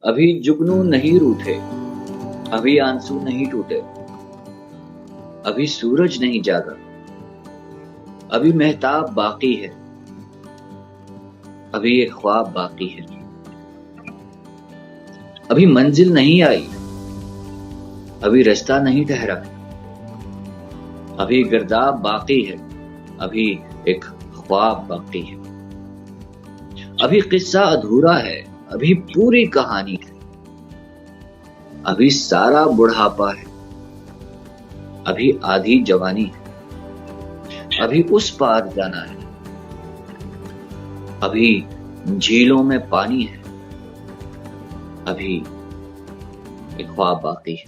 अभी जुगनू नहीं रूठे, अभी आंसू नहीं टूटे, अभी सूरज नहीं जागा, अभी महताब बाकी है, अभी एक ख्वाब बाकी है, अभी मंजिल नहीं आई, अभी रास्ता नहीं ठहरा, अभी गिरदाब बाकी है, अभी एक ख्वाब बाकी है, अभी किस्सा अधूरा है, अभी पूरी कहानी है, अभी सारा बुढ़ापा है, अभी आधी जवानी है, अभी उस पार जाना है, अभी झीलों में पानी है, अभी एक ख्वाब बाकी है।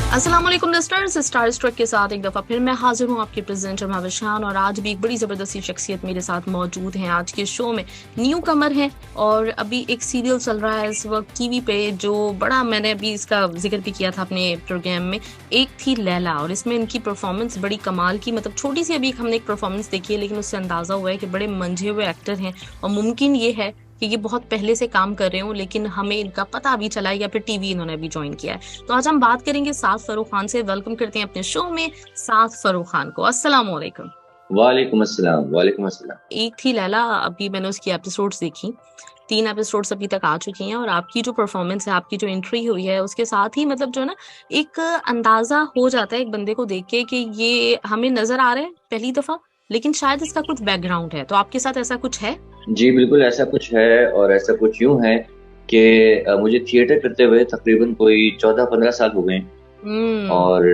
अस्सलाम वालेकुम लिस्टनर्स, स्टार स्ट्रक के साथ एक दफ़ा फिर मैं हाजिर हूँ आपकी प्रेजेंटर महविशान। और आज भी एक बड़ी ज़बरदस्ती शख्सियत मेरे साथ मौजूद हैं। आज के शो में न्यू कमर हैं और अभी एक सीरियल चल रहा है इस वक्त टीवी पे, जो बड़ा, मैंने अभी इसका जिक्र भी किया था अपने प्रोग्राम में, एक थी लैला। और इसमें इनकी परफॉर्मेंस बड़ी कमाल की, मतलब छोटी सी अभी हमने एक परफॉर्मेंस देखी है, लेकिन उससे अंदाज़ा हुआ है कि बड़े मंझे हुए एक्टर हैं और मुमकिन ये है कि ये बहुत पहले से काम कर रहे हो, लेकिन हमें इनका पता अभी चला है या फिर टीवी इन्होंने अभी ज्वाइन किया है। तो आज हम बात करेंगे साद फर्रुख खान से। वेलकम करते हैं अपने शो में साद फर्रुख खान को। अस्सलाम वालेकुम। वालेकुम अस्सलाम। वालेकुम अस्सलाम। एक थी लैला, अभी मैंने उसकी एपिसोड्स देखी, 3 एपिसोड्स अभी तक आ चुकी हैं। और आपकी जो परफॉर्मेंस है, आपकी जो एंट्री हुई है, उसके साथ ही मतलब जो है ना, एक अंदाजा हो जाता है एक बंदे को देख के कि ये हमें नजर आ रहा है पहली दफा, लेकिन शायद इसका कुछ बैकग्राउंड है। तो आपके साथ ऐसा कुछ है? जी बिल्कुल, ऐसा कुछ है। और ऐसा कुछ यूं है कि मुझे थिएटर करते हुए तकरीबन कोई 14-15 साल हो गए। और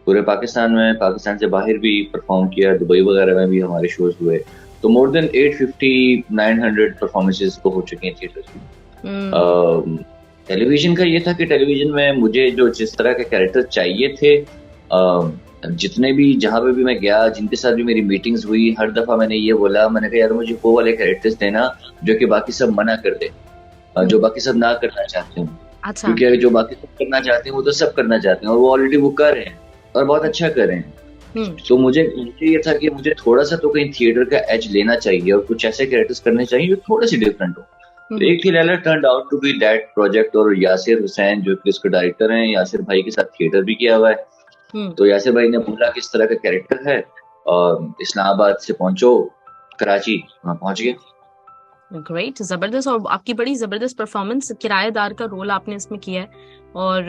पूरे पाकिस्तान में, पाकिस्तान से बाहर भी परफॉर्म किया, दुबई वगैरह में भी हमारे शोज हुए। तो मोर देन 850-900 परफॉर्मेंसेस तो हो चुकी हैं थिएटर की। टेलीविजन का ये था कि टेलीविजन में मुझे जो जिस तरह के कैरेक्टर चाहिए थे, जितने भी, जहाँ पे भी मैं गया, जिनके साथ भी मेरी मीटिंग्स हुई, हर दफा मैंने ये बोला, मैंने कहा यार मुझे वो वाले कैरेक्टर्स देना जो कि बाकी सब मना कर दे, जो बाकी सब ना करना चाहते हैं। अच्छा। क्योंकि जो बाकी सब करना चाहते हैं वो तो सब करना चाहते हैं, और वो ऑलरेडी वो कर रहे हैं और बहुत अच्छा कर रहे हैं। तो मुझे ये था कि मुझे थोड़ा सा तो कहीं थिएटर का एज लेना चाहिए और कुछ ऐसे कैरेक्टर्स करने चाहिए जो थोड़े से डिफरेंट हो। तो एक ही Laila turned out to be that project. और यासिर हुसैन जो कि इसके डायरेक्टर हैं, यासिर भाई के साथ थिएटर भी किया हुआ है। तो यासिर भाई ने बोला किस तरह का कैरेक्टर है, और इस्लामाबाद से पहुंचो कराची, वहां पहुंच गए। ग्रेट, जबरदस्त। और आपकी बड़ी जबरदस्त परफॉर्मेंस, किराएदार का रोल आपने इसमें किया है। और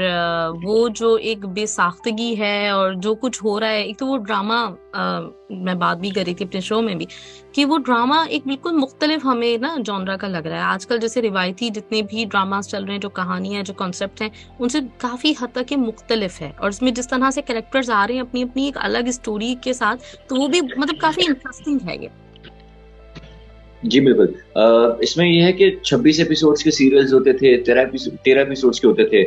वो जो एक बेसाख्तगी है और जो कुछ हो रहा है, एक तो वो ड्रामा, मैं बात भी कर रही थी अपने शो में भी कि वो ड्रामा एक बिल्कुल मुख्तलिफ हमें ना जॉनरा का लग रहा है। आजकल जैसे रिवायती जितने भी ड्रामास चल रहे हैं, जो कहानियां हैं, जो कॉन्सेप्ट हैं, उनसे काफी हद तक ये मुख्तलिफ है। और इसमें जिस तरह से कैरेक्टर्स आ रहे हैं अपनी अपनी एक अलग स्टोरी के साथ, तो वो भी मतलब काफी इंटरेस्टिंग है ये। जी बिल्कुल। इसमें यह है कि 26 एपिसोड्स के सीरियल्स होते थे, 13 एपिसोड्स के होते थे।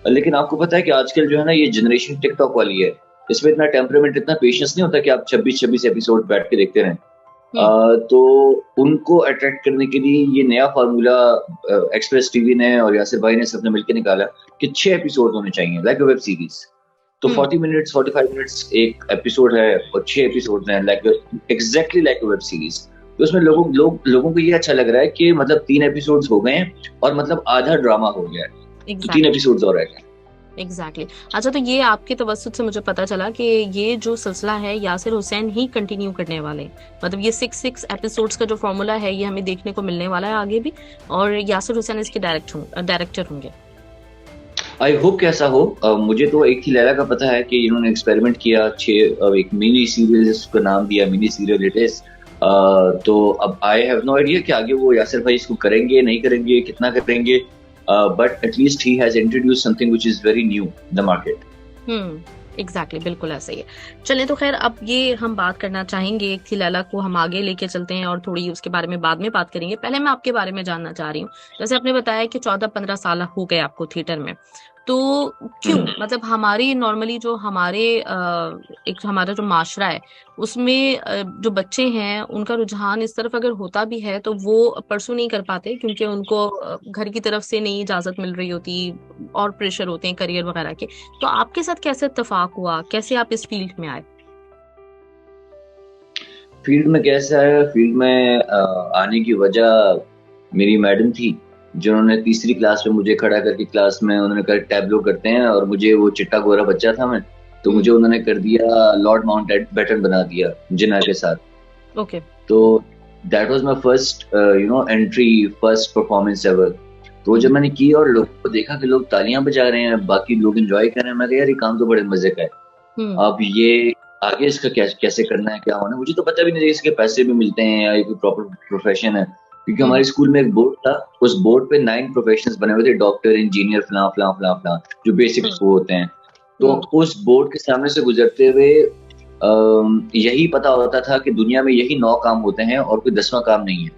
लेकिन आपको पता है कि आजकल जो है ना, ये जनरेशन टिकटॉक वाली है। इसमें इतना टेम्परामेंट, इतना पेशेंस नहीं होता कि आप 26 एपिसोड बैठ के देखते रहें। तो उनको अट्रैक्ट करने के लिए ये नया फार्मूला एक्सप्रेस टीवी ने और यासिर भाई ने सबने मिलकर निकाला कि 6 एपिसोड होने चाहिए, लाइक अ वेब सीरीज। तो 40 मिनट्स, 45 मिनट्स एक एपिसोड है और 6 एपिसोड हैं, exactly like a web series. तो उसमें लोगों को ये अच्छा लग रहा है कि मतलब 3 एपिसोड्स हो गए हैं और मतलब आधा ड्रामा हो गया है। तो 3 एपिसोड्स और रह गए। एग्जैक्टली। अच्छा, तो ये आपके तवज्जुद से मुझे पता चला कि ये जो सिलसिला है यासिर हुसैन ही कंटिन्यू करने वाले हैं। मतलब ये 6 एपिसोड्स का जो फॉर्मूला है, ये हमें देखने को मिलने वाला है आगे भी, और यासिर हुसैन इसके डायरेक्टर होंगे। आई होप कि ऐसा हो। मुझे तो एक ही लैला का पता है कि इन्होंने एक्सपेरिमेंट किया, एक मिनी सीरियल, उसका नाम दिया मिनी सीरियल इट इज। तो अब आई हैव नो आइडिया कि आगे वो यासिर भाई इसको करेंगे नहीं करेंगे, कितना करेंगे, but at least he has introduced something which is very new in the market. Exactly, बिल्कुल ऐसा ही है। चलें, तो खैर अब ये हम बात करना चाहेंगे, एक थी लैला को हम आगे लेके चलते हैं और थोड़ी उसके बारे में बाद में बात करेंगे। पहले मैं आपके बारे में जानना चाह रही हूँ। जैसे आपने बताया कि 14-15 साल हो गए आपको थिएटर में, तो क्यों, मतलब हमारी नॉर्मली जो हमारे एक हमारा जो माशरा है, उसमें जो बच्चे हैं उनका रुझान इस तरफ अगर होता भी है तो वो परसू नहीं कर पाते, क्योंकि उनको घर की तरफ से नहीं इजाजत मिल रही होती और प्रेशर होते हैं करियर वगैरह के। तो आपके साथ कैसे इत्तेफाक हुआ, कैसे आप इस फील्ड में आए? फील्ड में कैसे आया? फील्ड में आने की वजह मेरी मैडम थी, जिन्होंने तीसरी क्लास में मुझे खड़ा करके क्लास में उन्होंने कहा टैबलो करते हैं, और मुझे वो चिट्टा गोरा बच्चा था मैं, तो मुझे उन्होंने कर दिया लॉर्ड माउंटबेटन बना दिया जिना के साथ। ओके। तो that was my first entry, first performance ever. तो जब मैंने की और लोगों को देखा कि लोग तालियां बजा रहे हैं, बाकी लोग एंजॉय कर रहे हैं, मैं कहा यार ये काम तो बड़े मजे का है। अब ये आगे इसका कैसे करना है, क्या होना है, मुझे तो पता भी नहीं था इसके पैसे भी मिलते हैं या ये कोई प्रॉपर प्रोफेशन है। क्योंकि हमारे स्कूल में एक बोर्ड था, उस बोर्ड पे 9 प्रोफेशंस बने हुए थे, डॉक्टर, इंजीनियर, फलां फलां फलां फलां, जो बेसिक्स वो होते हैं। तो उस बोर्ड के सामने से गुजरते हुए यही पता होता था कि दुनिया में यही 9 काम होते हैं और कोई 10वां काम नहीं है।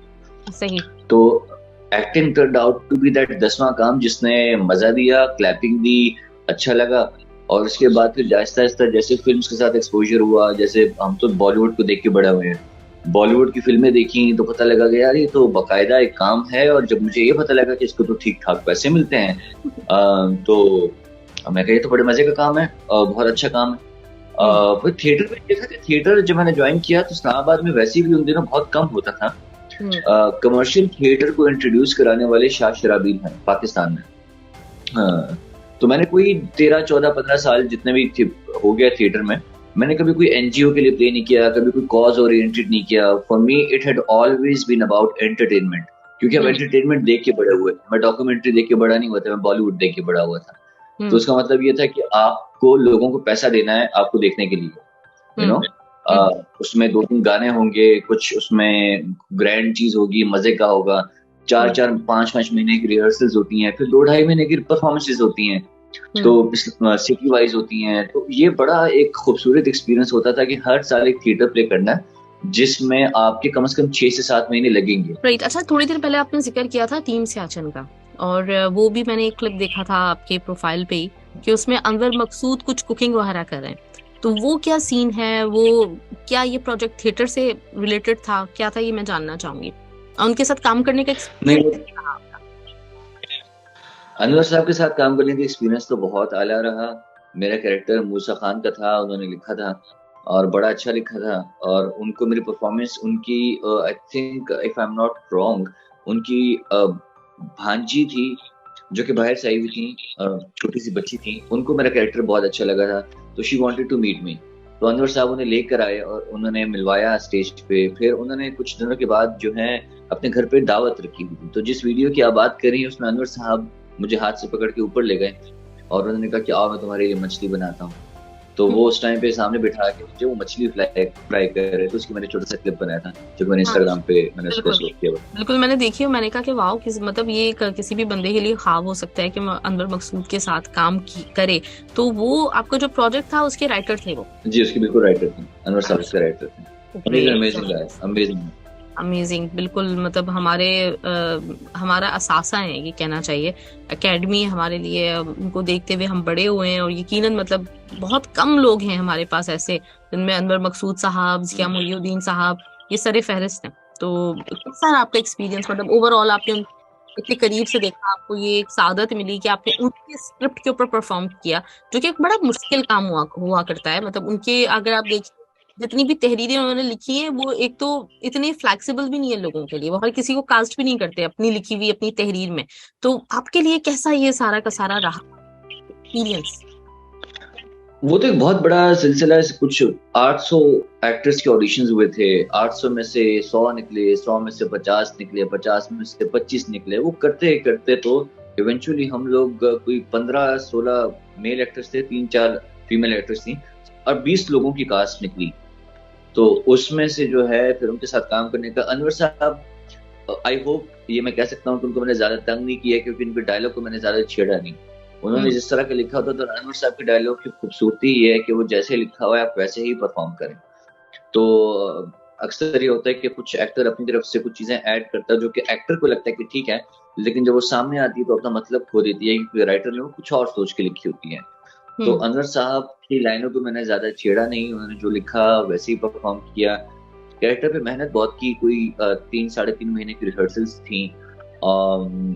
सही। तो acting turned out to be that 10वां काम, जिसने मजा दिया, क्लैपिंग दी, अच्छा लगा। और उसके बाद फिर आहिस्ता आहिस्ता जैसे फिल्म्स के साथ एक्सपोजर हुआ, जैसे हम तो बॉलीवुड को देख के बड़े हुए हैं, बॉलीवुड की फिल्में देखी तो पता लगा कि यार ये तो बाकायदा एक काम है। और जब मुझे ये पता लगा कि इसको तो ठीक ठाक पैसे मिलते हैं, तो मैं कहा ये तो बड़े मजे का काम है, बहुत अच्छा काम है। फिर थिएटर में देखा कि थिएटर जब मैंने ज्वाइन किया तो इस्लामाबाद में वैसे भी उन दिनों बहुत कम होता था। कमर्शियल थिएटर को इंट्रोड्यूस कराने वाले शाह शराबील हैं पाकिस्तान में। तो मैंने कोई 13, 14, 15 साल जितने भी हो गया थिएटर में, मैंने कभी कोई एनजीओ के लिए प्ले नहीं किया, कभी कोई कॉज ओरिएंटेड नहीं किया। For me it had always been about entertainment, क्योंकि हम एंटरटेनमेंट देख के बड़े हुए। मैं डॉक्यूमेंट्री देख के बड़ा नहीं हुआ था, मैं बॉलीवुड देख के बड़ा हुआ था। तो उसका मतलब ये था कि आपको लोगों को पैसा देना है आपको देखने के लिए, यू नो। उसमें 2-3 गाने होंगे, कुछ उसमें ग्रैंड चीज होगी, मजे का होगा, 4-4, 5-5 महीने की रिहर्सल्स होती हैं, फिर 2-2.5 महीने की परफॉर्मेंसेस होती हैं, तो सिटी वाइज होती हैं। तो ये बड़ा एक खूबसूरत एक्सपीरियंस होता था कि हर साल एक थिएटर प्ले करना है जिसमें आपके कम से कम 6 से 7 महीने लगेंगे। राइट। अच्छा, थोड़ी देर पहले आपने जिक्र किया था टीम सियाचिन का, और वो भी मैंने एक क्लिप देखा था आपके प्रोफाइल पे ही कि उसमें अनवर मकसूद कुछ कुकिंग वगैरह कर रहे हैं। तो वो क्या सीन है, वो क्या ये प्रोजेक्ट थिएटर से रिलेटेड था, क्या था, ये मैं जानना चाहूंगी। उनके साथ काम करने का अनवर साहब के साथ काम करने का एक्सपीरियंस तो बहुत आला रहा। मेरा कैरेक्टर मूसा खान का था, उन्होंने लिखा था और बड़ा अच्छा लिखा था। और उनको मेरी परफॉर्मेंस, उनकी I think if I am not wrong, उनकी भांजी थी जो कि बाहर से आई हुई थी, छोटी सी बच्ची थी, उनको मेरा कैरेक्टर बहुत अच्छा लगा था। तो she wanted to meet me. तो अनवर साहब उन्हें लेकर आए और उन्होंने मिलवाया स्टेज पे। फिर उन्होंने कुछ दिनों के बाद जो है अपने घर पे दावत रखी हुई। तो जिस वीडियो की आप बात कर रही हैं उसमें अनवर साहब मुझे हाथ से पकड़ के ऊपर ले गए और उन्होंने कहा कि आओ मैं तुम्हारे लिए मछली बनाता हूँ। तो वो उस टाइम पे सामने बिठा के मुझे वो मछली फ्राई कर रहे थे, उसकी मैंने छोटा सा क्लिप बनाया था जो मैंने इंस्टाग्राम पे मैंने उसको अपलोड किया। बिल्कुल मैंने देखी और मैंने कहा कि वाओ, मतलब ये किसी भी बंदे के लिए ख्वाब हो सकता है कि अनवर मकसूद के साथ काम करे। तो वो आपका जो प्रोजेक्ट था उसके राइटर थे वो? जी, उसके बिल्कुल राइटर थे, अनवर साहब उसके राइटर थे। अमेजिंग। बिल्कुल, मतलब हमारा असासा है ये कहना चाहिए, एकेडमी हमारे लिए। उनको देखते हुए हम बड़े हुए हैं और यकीनन मतलब बहुत कम लोग हैं हमारे पास ऐसे जिनमें अनवर मकसूद साहब, ज़िया मोइनुद्दीन साहब ये सरे फहरिस्त हैं। तो कैसा आपका एक्सपीरियंस, मतलब ओवरऑल आपने इतने करीब से देखा, आपको ये एक सादत मिली कि आपने उनके स्क्रिप्ट के ऊपर परफॉर्म किया, जो कि एक बड़ा मुश्किल काम हुआ करता है। मतलब उनके अगर आप देखिए जितनी भी तहरीरें उन्होंने लिखी है वो एक तो इतनी फ्लेक्सिबल भी नहीं है लोगों के लिए, वो हर किसी को कास्ट भी नहीं करते अपनी लिखी हुई अपनी तहरीर में। तो आपके लिए कैसा ये सारा का सारा रहा एक्सपीरियंस? वो तो एक बहुत बड़ा सिलसिला है। कुछ 800 एक्टर्स के ऑडिशंस हुए थे, 800 में से 100 निकले, 100 में से 50 निकले, 50 में से 25 निकले। वो करते करते तो इवेंचुअली हम लोग कोई 15-16 मेल एक्टर्स थे, 3-4 फीमेल एक्टर्स थी और 20 लोगों की कास्ट निकली। तो उसमें से जो है फिर उनके साथ काम करने का, अनवर साहब आई होप ये मैं कह सकता हूँ कि उनको मैंने ज्यादा तंग नहीं किया क्योंकि उनके डायलॉग को मैंने ज्यादा छेड़ा नहीं। उन्होंने जिस तरह का लिखा होता तो अनवर साहब के डायलॉग की खूबसूरती ये है कि वो जैसे लिखा हुआ है आप वैसे ही परफॉर्म करें। तो अक्सर ये होता है कि कुछ एक्टर अपनी तरफ से कुछ चीजें ऐड करता है जो कि एक्टर को लगता है कि ठीक है, लेकिन जब वो सामने आती है तो अपना मतलब खो देती है क्योंकि राइटर ने वो कुछ और सोच के लिखी होती है। तो अनवर साहब की लाइनों को मैंने ज्यादा छेड़ा नहीं, उन्होंने जो लिखा वैसे ही परफॉर्म किया। कैरेक्टर पे मेहनत बहुत की, कोई 3-3.5 महीने की रिहर्सल्स थी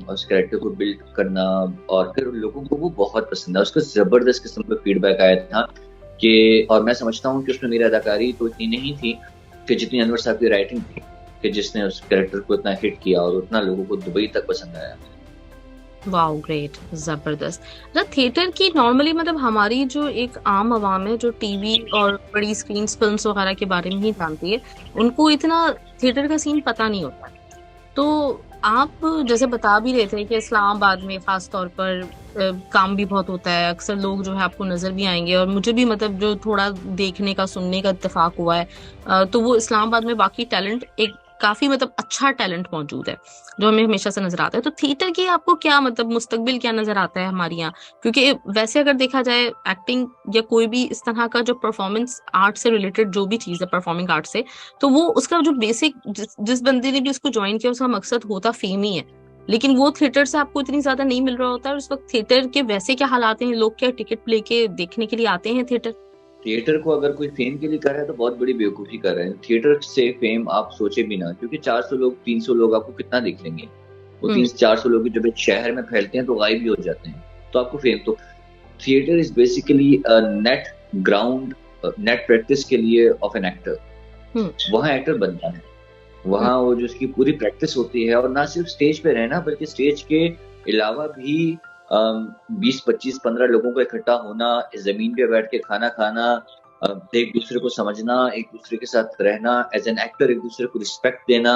उस कैरेक्टर को बिल्ड करना, और फिर लोगों को वो बहुत पसंद है। उसका जबरदस्त किस्म का फीडबैक आया था कि, और मैं समझता हूँ कि उसमें मेरी अदाकारी तो इतनी नहीं थी कि जितनी अनवर साहब की राइटिंग थी कि जिसने उस कैरेक्टर को इतना हिट किया और उतना लोगों को दुबई तक पसंद आया। वाओ ग्रेट, जबरदस्त। मतलब थिएटर की नॉर्मली मतलब हमारी जो एक आम आवाम है जो टीवी और बड़ी स्क्रीन फिल्म्स वगैरह के बारे में ही जानती है, उनको इतना थिएटर का सीन पता नहीं होता। तो आप जैसे बता भी रहे थे कि इस्लामाबाद में खास तौर पर काम भी बहुत होता है, अक्सर लोग जो है आपको नजर भी आएंगे, और मुझे भी मतलब जो थोड़ा देखने का सुनने का इत्तेफाक हुआ है, तो वो इस्लामाबाद में बाकी टैलेंट एक काफी मतलब अच्छा टैलेंट मौजूद है जो हमें हमेशा से नजर आता है। तो थिएटर की आपको क्या मतलब मुस्तकबिल क्या नजर आता है हमारे यहाँ? क्योंकि वैसे अगर देखा जाए एक्टिंग या कोई भी इस तरह का जो परफॉर्मेंस आर्ट से रिलेटेड जो भी चीज है परफॉर्मिंग आर्ट से, तो वो उसका जो बेसिक जिस बंदे ने भी उसको ज्वाइन किया उसका मकसद होता फेम ही है, लेकिन वो थिएटर से आपको इतनी ज्यादा नहीं मिल रहा होता है। उस वक्त थिएटर के वैसे क्या हालात हैं, लोग क्या टिकट लेके देखने के लिए आते हैं थिएटर? थिएटर को अगर कोई फेम के लिए कर रहा है तो बहुत बड़ी बेवकूफी कर रहे हैं। थिएटर से फेम आप सोचे भी ना, क्योंकि 400 लोग 300 लोग आपको कितना देख लेंगे। वो 300-400 लोग जब एक शहर में फैलते हैं तो गायब भी हो जाते हैं। तो आपको फेम तो theatre is basically net ground, net practice के लिए ऑफ एन एक्टर। वहाँ एक्टर बनता है, वहाँ वो जो उसकी पूरी प्रैक्टिस होती है, और ना सिर्फ स्टेज पे रहना बल्कि स्टेज के अलावा भी 20-25-15 लोगों को इकट्ठा होना, जमीन पे बैठ के खाना खाना, एक दूसरे को समझना, एक दूसरे के साथ रहना, एज एन एक्टर एक दूसरे को रिस्पेक्ट देना,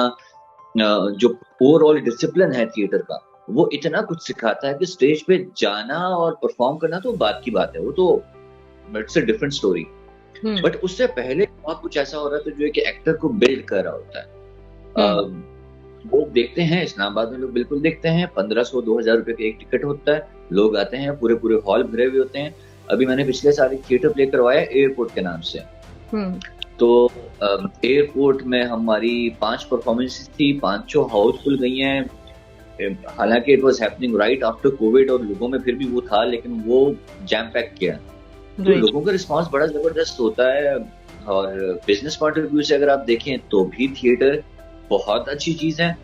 जो ओवरऑल डिसिप्लिन है थिएटर का, वो इतना कुछ सिखाता है कि स्टेज पे जाना और परफॉर्म करना तो बात की बात है, वो तो it's a different story. But उससे पहले बहुत कुछ ऐसा हो रहा था जो है कि एक्टर को बिल्ड कर रहा होता है। लोग देखते हैं, इस्लामाबाद में लोग बिल्कुल देखते हैं, 1500-2000 रुपए का एक टिकट होता है, लोग आते हैं, पूरे पूरे हॉल भरे हुए होते हैं। अभी मैंने पिछले साल एक थिएटर प्ले करवाया एयरपोर्ट के नाम से। तो एयरपोर्ट में हमारी 5 परफॉर्मेंसेस थी, 5 हाउसफुल गई हैं। हालांकि it was happening right after Covid और लोगों में फिर भी वो था, लेकिन वो जैम पैक किया। तो लोगों का रिस्पांस बड़ा जबरदस्त होता है। और बिजनेस पॉइंट ऑफ व्यू से अगर आप देखें तो भी थिएटर बहुत अच्छी चीज है।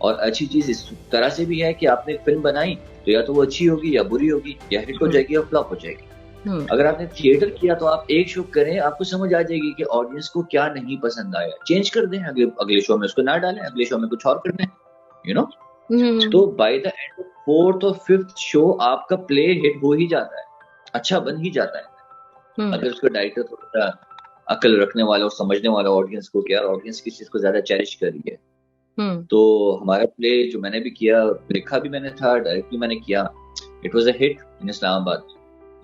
और अच्छी चीज इस तरह से भी है कि आपने एक फिल्म बनाई तो या तो वो अच्छी होगी या बुरी होगी, या हिट हो जाएगी या फ्लॉप हो जाएगी। अगर आपने थिएटर किया तो आप एक शो करें, आपको समझ आ जाएगी कि ऑडियंस को क्या नहीं पसंद आया, चेंज कर दें, अगले शो में उसको ना डालें, अगले शो में कुछ और कर दें, यू नो। तो by the end of 4th और 5th शो आपका प्ले हिट हो ही जाता है, अच्छा बन ही जाता है। अगर उसका डायरेक्टर थोड़ा सा अकल रखने वाला और समझने वाला ऑडियंस को, क्या ऑडियंस किस चीज को ज्यादा चेरिश कर रही है। तो हमारा प्ले जो मैंने भी किया, लिखा भी मैंने था, डायरेक्ट भी मैंने किया, it was a hit in Islamabad.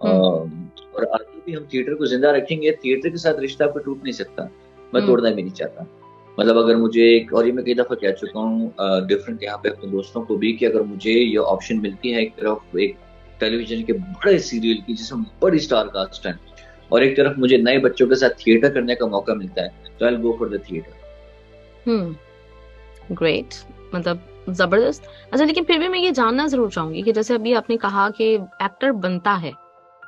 और आगे भी हम थिएटर को जिंदा रखेंगे। थिएटर के साथ रिश्ता आपको टूट नहीं सकता, मैं तोड़ना भी नहीं चाहता। मतलब अगर मुझे एक, और ये मैं कई दफा कह चुका हूँ डिफरेंट यहाँ पे अपने दोस्तों को भी, कि अगर मुझे ये ऑप्शन मिलती है एक तरफ एक टेलीविजन के बड़े सीरियल की जिसमें बड़ी स्टार कास्ट है, और एक तरफ मुझे नए बच्चों के साथ थिएटर करने का मौका मिलता है, तो I will go for the theatre. Great, मतलब जबरदस्त। अच्छा, लेकिन फिर भी मैं ये जानना जरूर चाहूंगी कि जैसे अभी आपने कहा कि एक्टर बनता है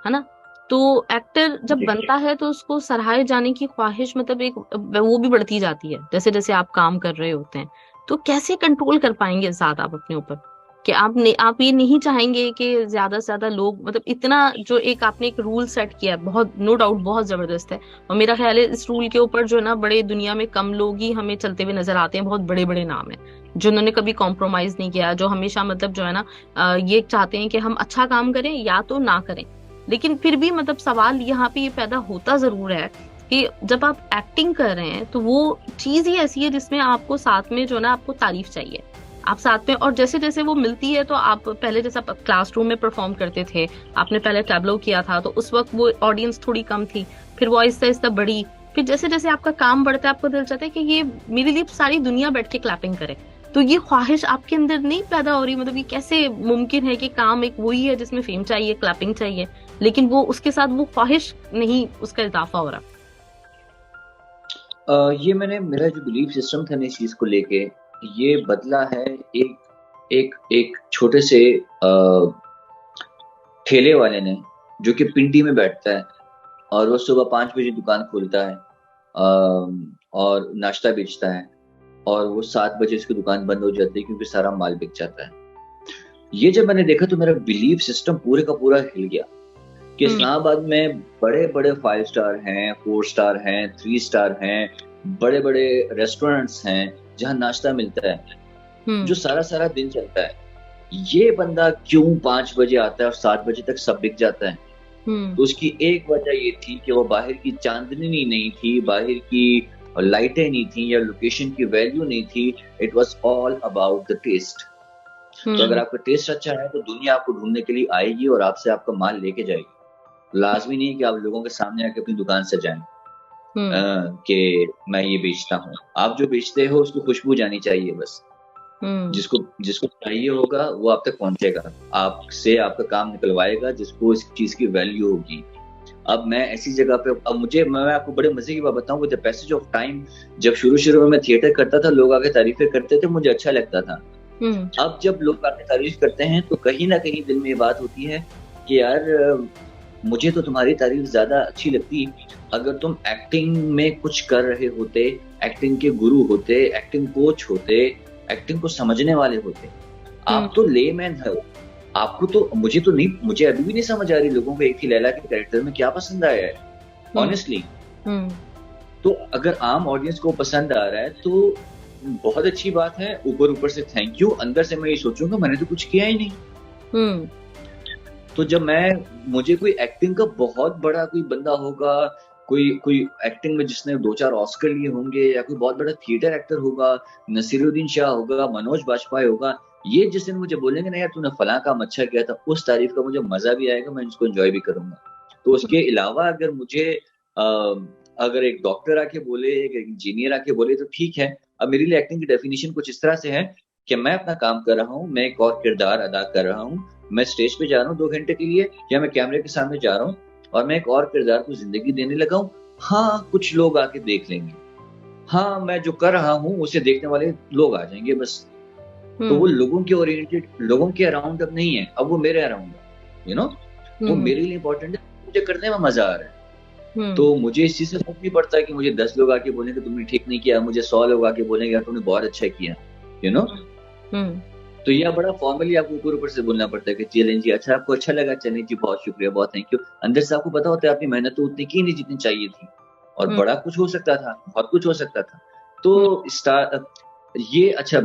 ना, तो एक्टर जब बनता है तो उसको सराहे जाने की ख्वाहिश मतलब एक वो भी बढ़ती जाती है जैसे जैसे आप काम कर रहे होते हैं। तो कैसे कंट्रोल कर पाएंगे साथ आप अपने ऊपर कि आप ये नहीं चाहेंगे कि ज्यादा से ज्यादा लोग, मतलब इतना जो एक आपने एक रूल सेट किया है, बहुत नो डाउट बहुत जबरदस्त है, और मेरा ख्याल है इस रूल के ऊपर जो है ना बड़े दुनिया में कम लोग ही हमें चलते हुए नजर आते हैं। बहुत बड़े बड़े नाम है जिन्होंने कभी कॉम्प्रोमाइज नहीं किया, जो हमेशा मतलब जो है ना ये चाहते हैं कि हम अच्छा काम करें या तो ना करें। लेकिन फिर भी मतलब सवाल यहाँ पे ये पैदा होता जरूर है कि जब आप एक्टिंग कर रहे हैं तो वो चीज ही ऐसी है जिसमें आपको साथ में जो है ना आपको तारीफ चाहिए, आप साथ में, और जैसे जैसे वो मिलती है तो आप पहले जैसा क्लासरूम में परफॉर्म करते थे, आपने पहले टैब्लो किया था तो उस वक्त वो ऑडियंस थोड़ी कम थी, फिर वो आहिस्ता आहिस्ता बढ़ी, फिर जैसे जैसे आपका काम बढ़ता है आपको दिल चाहता है कि ये मेरे लिए सारी दुनिया बैठ के क्लैपिंग करे। तो ये ख्वाहिश आपके अंदर नहीं पैदा हो रही? मतलब ये कैसे मुमकिन है कि काम एक वही है जिसमें फेम चाहिए, क्लैपिंग चाहिए, लेकिन वो उसके साथ वो ख्वाहिश नहीं, उसका इजाफा हो रहा? ये मेरा जो बिलीफ सिस्टम था इस चीज को लेके, ये बदला है एक छोटे से ठेले वाले ने, जो कि पिंडी में बैठता है और वो सुबह 5 बजे दुकान खोलता है और नाश्ता बेचता है, और वो 7 बजे उसकी दुकान बंद हो जाती है क्योंकि सारा माल बिक जाता है। ये जब मैंने देखा तो मेरा बिलीफ सिस्टम पूरे का पूरा हिल गया कि इस्लामाबाद में बड़े बड़े 5 स्टार हैं, 4 स्टार हैं, 3 स्टार हैं, बड़े बड़े रेस्टोरेंट्स हैं जहाँ नाश्ता मिलता है, जो सारा सारा दिन चलता है। ये बंदा क्यों 5 बजे आता है और 7 बजे तक सब बिक जाता है? तो उसकी एक वजह ये थी कि वो बाहर की चांदनी नहीं थी, बाहर की लाइटें नहीं थी, या लोकेशन की वैल्यू नहीं थी। It was all about the test. तो अगर आपका टेस्ट अच्छा है तो दुनिया आपको ढूंढने के लिए आएगी और आपसे आपका माल लेके जाएगी। लाजमी नहीं है कि आप लोगों के सामने आके अपनी दुकान सजाएं कि मैं ये बेचता हूँ। आप जो बेचते हो उसकी खुशबू जानी चाहिए बस। जिसको जिसको चाहिए होगा वो आप तक पहुंचेगा, आपसे आपका काम निकलवाएगा जिसको इस चीज की वैल्यू होगी। अब मैं ऐसी जगह पे, अब मैं आपको बड़े मजे की बात बताऊं, with the passage of time, जब शुरू में मैं थिएटर करता था, लोग आके तारीफें करते थे, मुझे अच्छा लगता था। अब जब लोग आके तारीफ करते हैं तो कहीं ना कहीं दिल में ये बात होती है कि यार मुझे तो तुम्हारी तारीफ ज्यादा अच्छी लगती अगर तुम एक्टिंग में कुछ कर रहे होते, एक्टिंग के गुरु होते, एक्टिंग कोच होते, एक्टिंग को समझने वाले होते। आप तो लेमैन हो, आपको तो, मुझे तो नहीं, मुझे अभी भी नहीं समझ आ रही लोगों को एक ही लैला के कैरेक्टर में क्या पसंद आया है, ऑनेस्टली। तो अगर आम ऑडियंस को पसंद आ रहा है तो बहुत अच्छी बात है, ऊपर से थैंक यू। अंदर से मैं ये सोचूंगा मैंने तो कुछ किया ही नहीं। तो जब मुझे कोई एक्टिंग का बहुत बड़ा कोई बंदा होगा, कोई एक्टिंग में जिसने 2-4 ऑस्कर लिए होंगे, या कोई बहुत बड़ा थिएटर एक्टर होगा, नसीरुद्दीन शाह होगा, मनोज बाजपेयी होगा, ये जिस दिन मुझे बोलेंगे ना यार तूने फलां काम अच्छा किया था, उस तारीफ का मुझे मजा भी आएगा, मैं इसको एंजॉय भी करूंगा। तो उसके अलावा अगर मुझे अगर एक डॉक्टर आके बोले, एक इंजीनियर आके बोले तो ठीक है। अब मेरे लिए एक्टिंग की डेफिनेशन कुछ इस तरह से है कि मैं अपना काम कर रहा हूँ, मैं एक और किरदार अदा कर रहा हूँ, मैं स्टेज पे जा रहा हूँ 2 घंटे के लिए, या मैं कैमरे के सामने जा रहा हूँ और मैं एक और किरदार को जिंदगी देने लगा हूँ। हाँ, कुछ लोग आके देख लेंगे, हाँ मैं जो कर रहा हूँ उसे देखने वाले लोग आ जाएंगे बस। तो वो लोगों के ओरिएंटेड, लोगों के अराउंड अब नहीं है, अब वो मेरे अराउंड है, वो मेरे लिए इंपॉर्टेंट है, मुझे करने में मजा आ रहा है। तो मुझे इस चीज से फर्क नहीं पड़ता है कि मुझे 10 लोग आके बोलेंगे तुमने ठीक नहीं किया, मुझे 100 लोग आके बोलेंगे यार तुमने बहुत अच्छा किया, तो यह बड़ा फॉर्मली आपको ऊपर से बोलना पड़ता है कि चलें जी, अच्छा आपको अच्छा लगा, चलें जी बहुत शुक्रिया, बहुत थैंक यू। अंदर से आपको पता होता है आपकी मेहनत तो उतनी की नहीं जितनी चाहिए थी, और बड़ा कुछ हो सकता था, बहुत कुछ हो सकता था। तो ये अच्छा,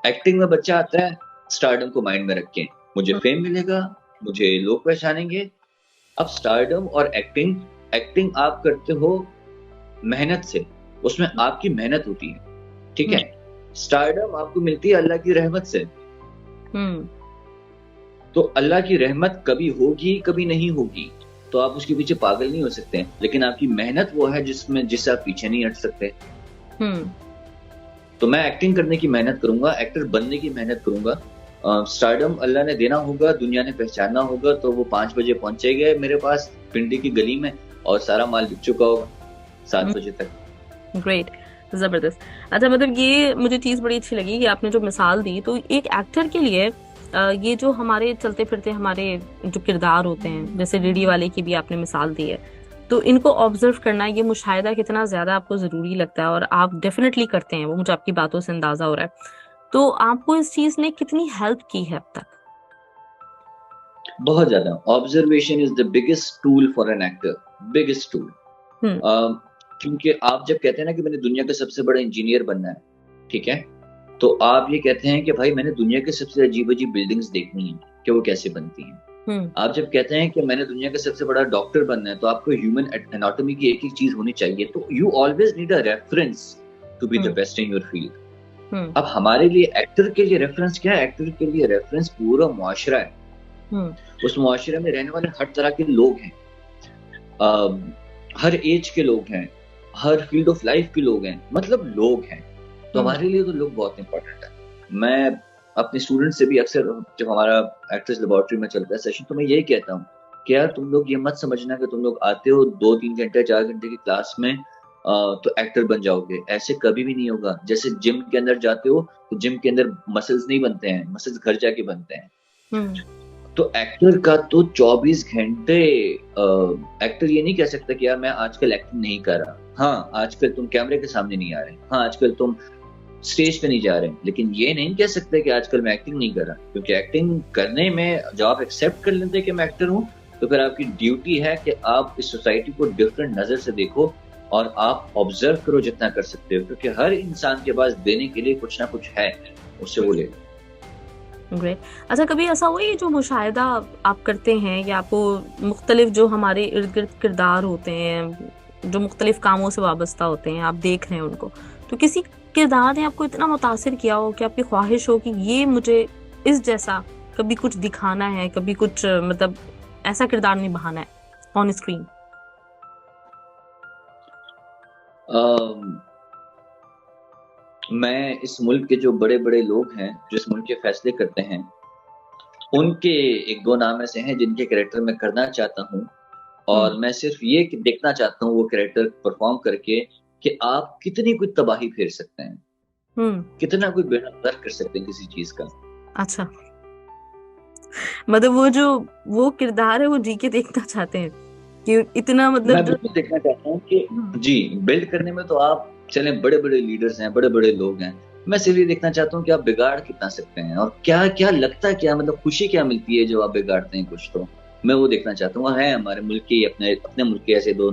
एक्टिंग में बच्चा आता है स्टारडम को माइंड में रख के, मुझे फेम मिलेगा, मुझे लोग पहचानेंगे। अब स्टारडम और एक्टिंग आप करते हो मेहनत से, उसमें आपकी मेहनत होती है, ठीक है। स्टारडम आपको मिलती है अल्लाह की रहमत से। तो अल्लाह की रहमत कभी होगी कभी नहीं होगी, तो आप उसके पीछे पागल नहीं हो सकते, लेकिन आपकी मेहनत वो है जिससे आप पीछे नहीं हट सकते। तो मैं एक्टिंग करने की मेहनत करूंगा, एक्टर बनने की मेहनत करूंगा। स्टारडम अल्लाह ने देना होगा, दुनिया ने पहचानना होगा, तो वो 5 बजे पहुंचेगा मेरे पास पिंडी की गली में, और सारा माल बिक चुका होगा 7 बजे तक। ग्रेट, जबरदस्त। अच्छा, मतलब ये मुझे चीज बड़ी अच्छी लगी कि आपने जो मिसाल दी, तो एक एक्टर के लिए ये जो हमारे चलते फिरते हमारे जो किरदार होते हैं, जैसे रेडी वाले की भी आपने मिसाल दी है, तो इनको ऑब्जर्व करना, ये मुशाहिदा कितना ज्यादा आपको जरूरी लगता है, और आप डेफिनेटली करते हैं, वो मुझे आपकी बातों से अंदाजा हो रहा है। तो आपको इस चीज ने कितनी हेल्प की है अब तक? बहुत ज्यादा। Observation is the biggest tool for an actor, biggest tool. क्योंकि आप जब कहते हैं ना कि मैंने दुनिया का सबसे बड़ा इंजीनियर बनना है, ठीक है, तो आप ये कहते हैं कि भाई मैंने दुनिया के सबसे अजीब अजीब बिल्डिंग्स देखनी है कि वो कैसे बनती हैं। आप जब कहते हैं कि मैंने दुनिया का सबसे बड़ा डॉक्टर बनना है, तो आपको ह्यूमन एनाटॉमी की एक एक चीज होनी चाहिए। तो you always need a reference to be the best in your field. अब हमारे लिए एक्टर के लिए रेफरेंस क्या है? एक्टर के लिए रेफरेंस पूरा मुआशरा है। उस मुआशरे में रहने वाले हर तरह के लोग हैं, हर एज के लोग हैं, हर फील्ड ऑफ लाइफ के लोग हैं, मतलब लोग हैं। तो हमारे लिए तो लोग बहुत इंपॉर्टेंट है। मैं अपने स्टूडेंट से भी अक्सर, जब हमारा एक्टर्स लेबोरेटरी में चलता है सेशन, तो मैं यही कहता हूँ कि यार तुम लोग ये मत समझना कि तुम लोग आते हो 2-3 घंटे 4 घंटे की क्लास में तो एक्टर बन जाओगे, ऐसे कभी भी नहीं होगा। जैसे जिम के अंदर जाते हो तो जिम के अंदर मसल्स नहीं बनते हैं, मसल्स घर जाके बनते हैं। तो एक्टर का तो 24 घंटे, एक्टर ये नहीं कह सकता कि यार मैं आजकल एक्टिंग नहीं कर रहा। हाँ, आजकल तुम कैमरे के सामने नहीं आ रहे, हाँ आजकल तुम स्टेज पे नहीं जा रहे, लेकिन ये नहीं कह सकते कि आजकल मैं एक्टिंग नहीं कर रहा। क्योंकि एक्टिंग करने में जब आप एक्सेप्ट कर लेते हैं कि मैं एक्टर हूँ, तो फिर आपकी ड्यूटी है कि आप इस सोसाइटी को डिफरेंट नजर से देखो और आप ऑब्जर्व करो जितना कर सकते हो, क्योंकि हर इंसान के पास देने के लिए कुछ ना कुछ है, उससे वो ले। ग्रेट। अच्छा, कभी ऐसा हुआ है जो मुशाहिदा आप करते हैं या आपको मुख्तलिफ जो हमारे इर्द गिर्द किरदार होते हैं जो मुख्तलिफ कामों से वाबस्ता होते हैं, आप देख रहे हैं उनको, तो किसी किरदार ने आपको इतना मुतासिर किया हो कि आपकी ख्वाहिश हो कि ये मुझे इस जैसा कभी कुछ दिखाना है, कभी कुछ मतलब ऐसा किरदार निभाना है ऑन स्क्रीन? मैं इस मुल्क के जो बड़े बड़े लोग हैं, जो इस मुल्क के फैसले करते हैं, उनके एक दो नाम ऐसे हैं जिनके कैरेक्टर मैं करना चाहता हूँ, और मैं सिर्फ ये देखना चाहता हूँ वो कैरेक्टर परफॉर्म करके कि आप कितनी कुछ तबाही फेर सकते हैं, कितना कुछ बेड़ा गर्क कर सकते हैं किसी चीज का। अच्छा, मतलब वो किरदार है वो जी के देखना चाहते हैं कि इतना मतलब मैं बिल्कुल देखना चाहता हूँ कि जी, बिल्ड करने में तो आप चले बड़े बड़े लीडर्स हैं, बड़े बड़े लोग हैं, मैं सिर्फ ये देखना चाहता हूँ कि आप बिगाड़ कितना सकते हैं और क्या क्या लगता है, क्या मतलब खुशी क्या मिलती है जब आप बिगाड़ते हैं कुछ, तो मैं वो देखना चाहता हूँ। है हमारे मुल्क के अपने मुल्क के ऐसे दो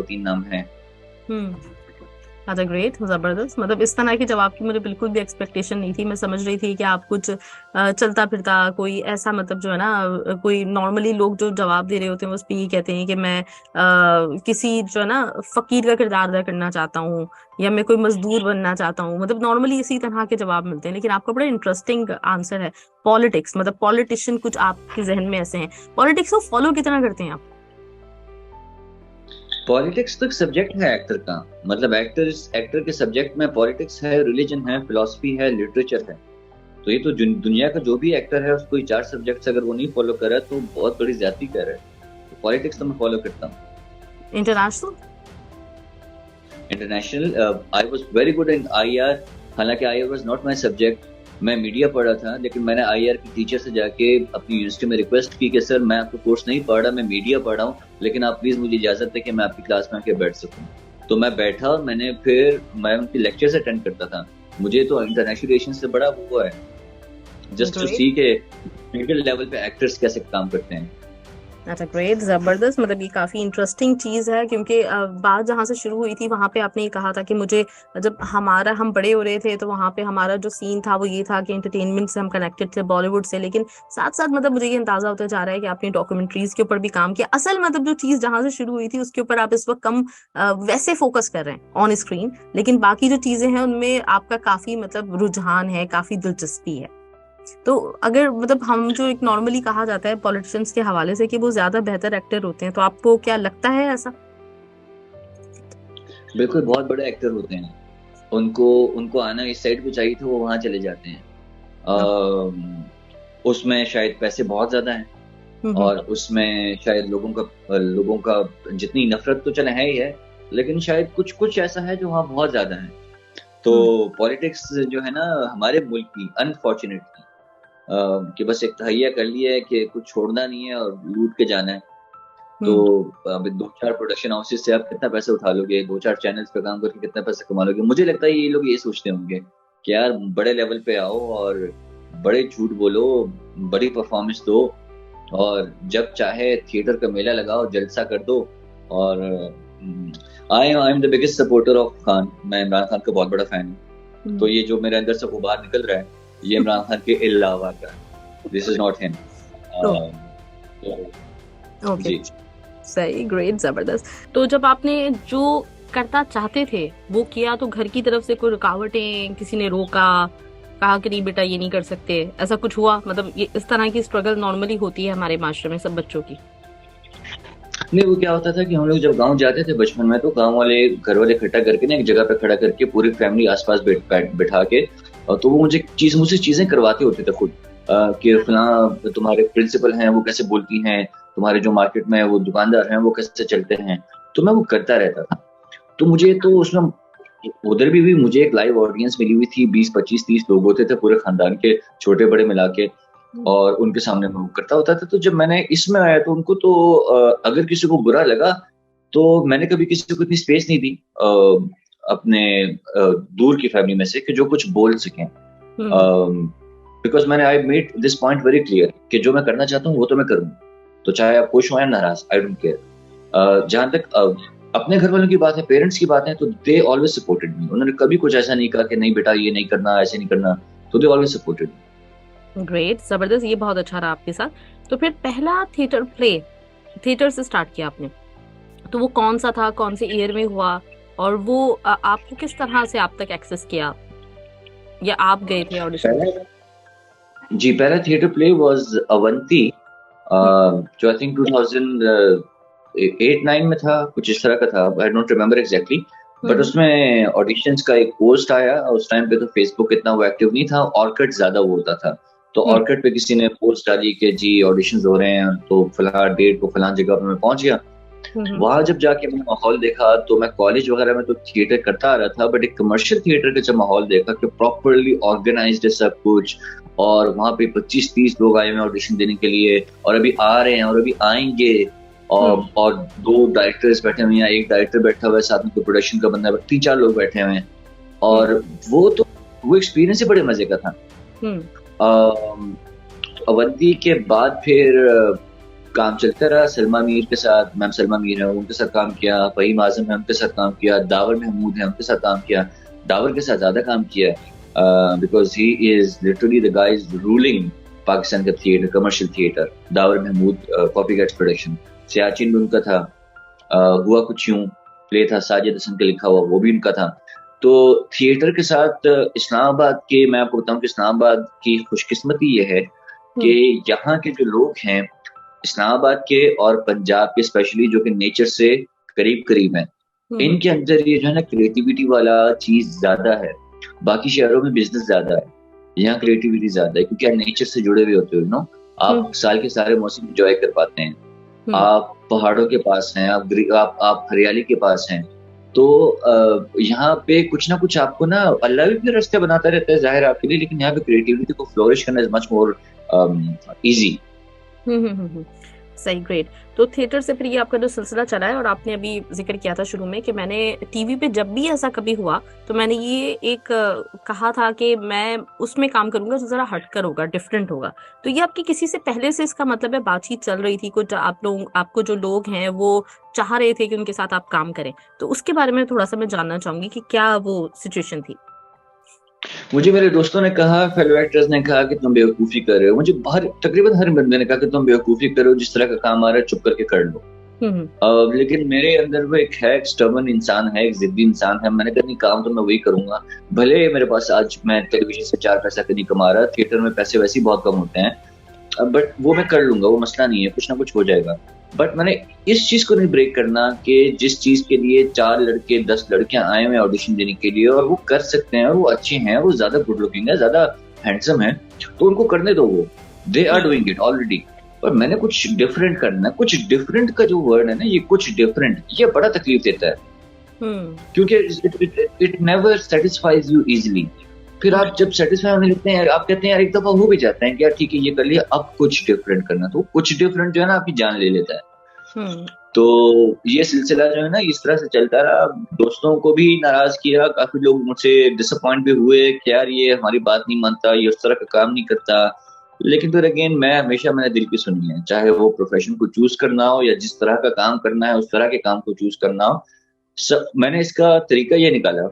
तीन नाम हैं। अच्छा, ग्रेट, जबरदस्त। मतलब इस तरह के जवाब की मुझे बिल्कुल भी एक्सपेक्टेशन नहीं थी। मैं समझ रही थी कि आप कुछ चलता फिरता कोई ऐसा, मतलब जो है ना, कोई नॉर्मली लोग जो जवाब दे रहे होते हैं वो उस पर ये कहते हैं कि मैं किसी जो है ना फकीर का किरदार अदा करना चाहता हूँ या मैं कोई मजदूर बनना चाहता हूँ, मतलब नॉर्मली इसी तरह के जवाब मिलते हैं। लेकिन आपका बड़ा इंटरेस्टिंग आंसर है, पॉलिटिक्स, मतलब पॉलिटिशियन कुछ आपके जहन में ऐसे हैं। पॉलिटिक्स को फॉलो कितना करते हैं आप? पॉलिटिक्स तो एक सब्जेक्ट है एक्टर का, मतलब एक्टर के सब्जेक्ट में पॉलिटिक्स है, रिलीजन है, फिलॉसफी है, लिटरेचर है। तो ये तो दुनिया का जो भी एक्टर है उसको ये 4 सब्जेक्ट्स अगर वो नहीं फॉलो कर रहा है तो बहुत बड़ी ज्यादती कर रहा है। तो पॉलिटिक्स तो मैं फॉलो करता हूँ। International I was very good in IR, हालांकि IR was not my subject. मैं मीडिया पढ़ा था, लेकिन मैंने आईआर की टीचर से जाके अपनी यूनिवर्सिटी में रिक्वेस्ट की कि सर मैं आपको कोर्स नहीं पढ़ रहा, मैं मीडिया पढ़ रहा हूँ, लेकिन आप प्लीज मुझे इजाजत दें कि मैं आपकी क्लास में आके बैठ सकूँ। तो मैं बैठा और मैं उनके लेक्चर्स अटेंड करता था। मुझे तो इंटरनेशनल रिलेशंस से बड़ा वो है, जस्ट टू सी के मिडिल लेवल पे एक्टर्स कैसे काम करते हैं। अच्छा, ग्रेट, जबरदस्त। मतलब ये काफी इंटरेस्टिंग चीज है क्योंकि बात जहाँ से शुरू हुई थी वहां पे आपने ये कहा था कि मुझे जब हम बड़े हो रहे थे तो वहां पे हमारा जो सीन था वो ये था कि एंटरटेनमेंट से हम कनेक्टेड थे, बॉलीवुड से। लेकिन साथ साथ मतलब मुझे ये अंदाजा होता जा रहा है कि आपने डॉक्यूमेंट्रीज के ऊपर भी काम किया। असल मतलब जो चीज जहां से शुरू हुई थी उसके ऊपर आप इस वक्त कम वैसे फोकस कर रहे हैं ऑन स्क्रीन, लेकिन बाकी जो चीजें हैं उनमें आपका काफी मतलब रुझान है, काफी दिलचस्पी है। तो अगर मतलब हम जो एक नॉर्मली कहा जाता है पॉलिटिशियंस के हवाले से कि वो ज्यादा बेहतर एक्टर होते हैं, तो आपको क्या लगता है ऐसा? बिल्कुल, बहुत बड़े एक्टर होते हैं, उनको उनको आना इस साइड पे चाहिए था, वो वहां चले जाते हैं। उसमें शायद पैसे बहुत ज्यादा हैं और उसमें शायद लोगों का जितनी नफरत तो चले है ही है, लेकिन शायद कुछ कुछ ऐसा है जो वहाँ बहुत ज्यादा है। तो पॉलिटिक्स जो है ना हमारे मुल्क की, अनफॉर्चुनेटली कि बस एक तहैया कर लिया है कि कुछ छोड़ना नहीं है और लूट के जाना है। तो अभी 2-4 प्रोडक्शन हाउसेस से आप कितना पैसे उठा लोगे, 2-4 चैनल्स पे काम करके कितना पैसे कमा लोगे। मुझे लगता है ये लोग ये सोचते होंगे कि यार बड़े लेवल पे आओ और बड़े झूठ बोलो, बड़ी परफॉर्मेंस दो और जब चाहे थिएटर का मेला लगाओ, जलसा कर दो। और I am the biggest supporter of Khan, मैं इमरान खान का बहुत बड़ा फैन हूँ। तो ये जो मेरे अंदर से बाहर निकल रहा है ये इमरान खान के अलावा का, this is not him. Okay, सही, ग्रेट, जबरदस्त। तो जब आपने जो करना चाहते थे वो किया तो घर की तरफ से कोई रुकावटें, किसी ने रोका, कहा कि नहीं बेटा ये नहीं कर सकते, ऐसा कुछ हुआ? मतलब ये इस तरह की स्ट्रगल नॉर्मली होती है हमारे माशरे में सब बच्चों की। नहीं, वो क्या होता था कि हम लोग जब गांव जाते थे बचपन में तो गांव वाले घर वाले इकट्ठा करके ना एक जगह पे खड़ा करके पूरी फैमिली आसपास बैठा के, तो वो मुझसे चीजें करवाते होते थे खुद, कि फलां तुम्हारे प्रिंसिपल हैं वो कैसे बोलती हैं, तुम्हारे जो मार्केट में वो दुकानदार हैं वो कैसे चलते हैं। तो मैं वो करता रहता था। तो मुझे तो उसमें उधर भी मुझे एक लाइव ऑडियंस मिली हुई थी, 20, 25, 30 लोग होते थे पूरे खानदान के, छोटे बड़े मिला के, और उनके सामने मैं वो करता होता था। तो जब मैंने इसमें आया तो उनको तो अगर किसी को बुरा लगा तो मैंने कभी किसी को इतनी स्पेस नहीं दी अपने दूर की फैमिली में से कि जो कुछ बोल सकें, बिकॉज मैंने I made this point very clear कि जो मैं करना चाहता हूँ वो तो मैं करूँ, तो चाहे आप खुश हो या नाराज, आई डोंट केयर। जहां तक अपने घर वालों की बात है, पेरेंट्स की बात है, तो दे ऑलवेज सपोर्टेड मी। उन्होंने कभी कुछ ऐसा नहीं कहा कि नहीं बेटा ये नहीं करना, ऐसे नहीं करना, तो they always supported me. Great, जबरदस्त, ये बहुत अच्छा रहा आपके साथ। तो फिर पहला थिएटर प्ले थिएटर से स्टार्ट किया आपने, तो वो कौन सा था, कौन से ईयर में हुआ, और वो आपको किस तरह से आप तक एक्सेस किया, या आप गए थे ऑडिशन? पहला थिएटर प्ले वाज अवंती, जो आई थिंक 2008-9 में था, कुछ इस तरह का था, I don't remember exactly. But उसमें ऑडिशंस का एक पोस्ट आया, उस टाइम पे तो फेसबुक इतना वो एक्टिव नहीं था, ऑर्किड ज्यादा वो होता था। तो ऑर्किड पे किसी ने पोस्ट डाली कि जी ऑडिशंस हो रहे हैं, तो फलां डेट को फलां जगह पे मैं पहुंच गया। वहां जब जाके मैंने माहौल देखा, तो मैं कॉलेज वगैरह में तो थिएटर करता आ रहा था, बट एक कमर्शियल थिएटर का जब माहौल देखा कि प्रॉपरली ऑर्गेनाइज्ड है सब कुछ, और वहां पे 25-30 लोग आए हुए ऑडिशन देने के लिए, और अभी आ रहे हैं और अभी आएंगे, और 2 डायरेक्टर्स बैठे हुए हैं, एक डायरेक्टर बैठा हुआ है, साथ में कोई प्रोडक्शन का बंदा, 3-4 लोग बैठे हुए हैं, और वो एक्सपीरियंस ही बड़े मजे का था। अवंती के बाद फिर काम चलता रहा सलमा मीर के साथ। मैम सलमा मीर है, उनके साथ काम किया, फहीम आजम है, उनके साथ काम किया, दावर महमूद है, उनके साथ काम किया। दावर के साथ ज्यादा काम किया because he is literally the guy is ruling Pakistan का theatre, commercial theatre. Dawar Mahmood copycats production, Siachen भी उनका था, हुआ कुछ यूं प्ले था साजिद हसन का लिखा हुआ, वो भी उनका था। तो थिएटर के साथ इस्लामाबाद के, मैं आपको बताऊं कि इस्लामाबाद की खुशकिस्मती ये है कि यहाँ के जो लोग हैं इस्लामाबाद के और पंजाब के स्पेशली, जो कि नेचर से करीब करीब हैं, इनके अंदर ये जो है ना क्रिएटिविटी वाला चीज ज्यादा है। बाकी शहरों में बिजनेस ज्यादा है, यहाँ क्रिएटिविटी ज्यादा है, क्योंकि आप नेचर से जुड़े हुए होते हो, नो आप साल के सारे मौसम एंजॉय कर पाते हैं, आप पहाड़ों के पास हैं, आप हरियाली के पास हैं। तो यहाँ पे कुछ ना कुछ आपको ना, अल्लाह भी फिर रास्ते बनाता रहता है जाहिर आपके लिए, लेकिन यहाँ पे क्रिएटिविटी को फ्लोरिश करना इज मच मोर इजी। सही, ग्रेट। तो थिएटर से फिर ये आपका जो सिलसिला चला है, और आपने अभी जिक्र किया था शुरू में कि मैंने टीवी पे जब भी ऐसा कभी हुआ तो मैंने ये एक कहा था कि मैं उसमें काम करूंगा जो जरा हटकर होगा, डिफरेंट होगा। तो ये आपकी किसी से पहले से इसका मतलब है बातचीत चल रही थी, कुछ आपको जो लोग हैं वो चाह रहे थे कि उनके साथ आप काम करें? तो उसके बारे में थोड़ा सा मैं जानना चाहूंगी कि क्या वो सिचुएशन थी। मुझे मेरे दोस्तों ने कहा, फेलो एक्टर्स ने कहा कि तुम बेवकूफी कर रहे हो। मुझे तकरीबन हर बंदे ने कहा कि तुम बेवकूफी करो, जिस तरह का काम आ रहा है चुप करके कर लो। लेकिन मेरे अंदर वो एक है, एक स्टबर्न इंसान है, एक जिद्दी इंसान है। मैंने कहा नहीं, काम तो मैं वही करूंगा, भले मेरे पास आज मैं टेलीविजन से 4 पैसा नहीं कमा रहा, थिएटर में पैसे वैसे ही बहुत कम होते हैं, बट वो मैं कर लूंगा, वो मसला नहीं है, कुछ ना कुछ हो जाएगा। बट मैंने इस चीज को नहीं ब्रेक करना कि जिस चीज के लिए 4 लड़के 10 लड़कियां आए हुए ऑडिशन देने के लिए, और वो कर सकते हैं, और वो अच्छे हैं, वो ज्यादा गुड लुकिंग है, ज्यादा हैंडसम है, तो उनको करने दो, वो they are doing it already. पर मैंने कुछ डिफरेंट करना। कुछ डिफरेंट का जो वर्ड है ना, ये कुछ डिफरेंट, ये बड़ा तकलीफ देता है, क्योंकि it never satisfies you easily. फिर आप जब सेटिस्फाई होने लगते हैं, आप कहते हैं यार एक दफा हो भी जाता है कि यार ठीक है ये कर लिया, अब कुछ डिफरेंट करना, तो कुछ डिफरेंट जो है ना आपकी जान ले लेता है। तो ये सिलसिला जो है ना इस तरह से चलता रहा। दोस्तों को भी नाराज किया, काफी लोग मुझसे डिसअपॉइंट भी हुए कि यार ये हमारी बात नहीं मानता, ये उस तरह का काम नहीं करता। लेकिन फिर अगेन मैंने दिल की सुनी है, चाहे वो प्रोफेशन को चूज करना हो या जिस तरह का काम करना है उस तरह के काम को चूज करना हो। मैंने इसका तरीका ये निकाला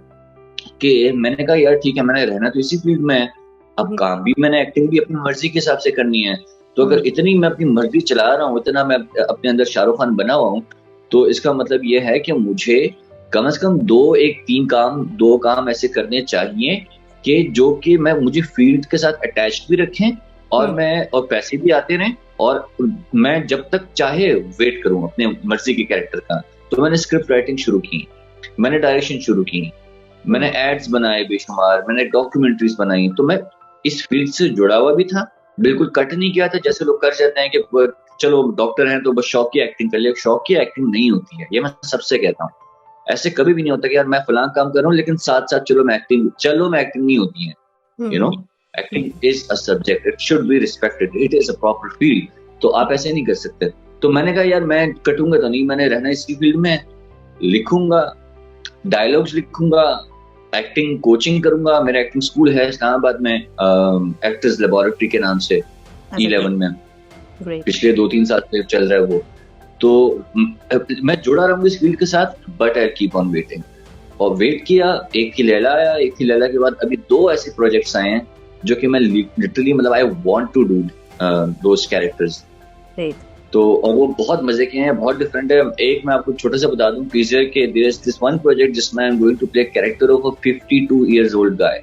कि मैंने कहा यार ठीक है, मैंने रहना तो इसी फील्ड में है, अब काम भी मैंने एक्टिंग भी अपनी मर्जी के हिसाब से करनी है। तो अगर इतनी मैं अपनी मर्जी चला रहा हूँ, इतना मैं अपने अंदर शाहरुख खान बना हुआ हूँ, तो इसका मतलब ये है कि मुझे कम से कम 2 काम ऐसे करने चाहिए कि जो कि मुझे फील्ड के साथ अटैच्ड भी रखें, और पैसे भी आते रहें, और मैं जब तक चाहे वेट करूं अपने मर्जी के कैरेक्टर का। तो मैंने स्क्रिप्ट राइटिंग शुरू की, मैंने डायरेक्शन शुरू की, मैंने एड्स बनाए बेशुमार, मैंने डॉक्यूमेंट्रीज बनाई। तो मैं इस फील्ड से जुड़ा हुआ भी था, बिल्कुल कट नहीं किया था जैसे लोग कर जाते हैं कि चलो डॉक्टर हैं तो बस शौक की एक्टिंग कर लिया। शौक की एक्टिंग नहीं होती है, ये मैं सबसे कहता हूँ। ऐसे कभी भी नहीं होता कि यार मैं फलां काम कर रहा हूँ लेकिन साथ साथ चलो मैं एक्टिंग नहीं होती है। You know, acting is a subject, it should be respected, it is a proper field. तो आप ऐसे नहीं कर सकते। तो मैंने कहा यार मैं कटूंगा तो नहीं, मैंने रहना इसी फील्ड में, लिखूंगा, डायलॉग्स लिखूंगा, एक्टिंग कोचिंग करूंगा। मेरा एक्टिंग स्कूल है इस्लामाबाद में, एक्टर्स लेबोरेटरी के नाम से, E11 में। पिछले 2-3 साल से चल रहा है वो। तो मैं जुड़ा रहूंगा इस फील्ड के साथ, but I keep on waiting. और वेट किया, एक ही लैला आया, एक ही लैला के बाद अभी 2 ऐसे प्रोजेक्ट्स आए हैं जो कि मैं लिटरली मतलब I want to do those characters. तो और वो बहुत मजे के हैं, बहुत डिफरेंट है। एक मैं आपको छोटा सा बता दूं टीजर के, there is this one project जिसमें I am going to play character of a 52 years old guy.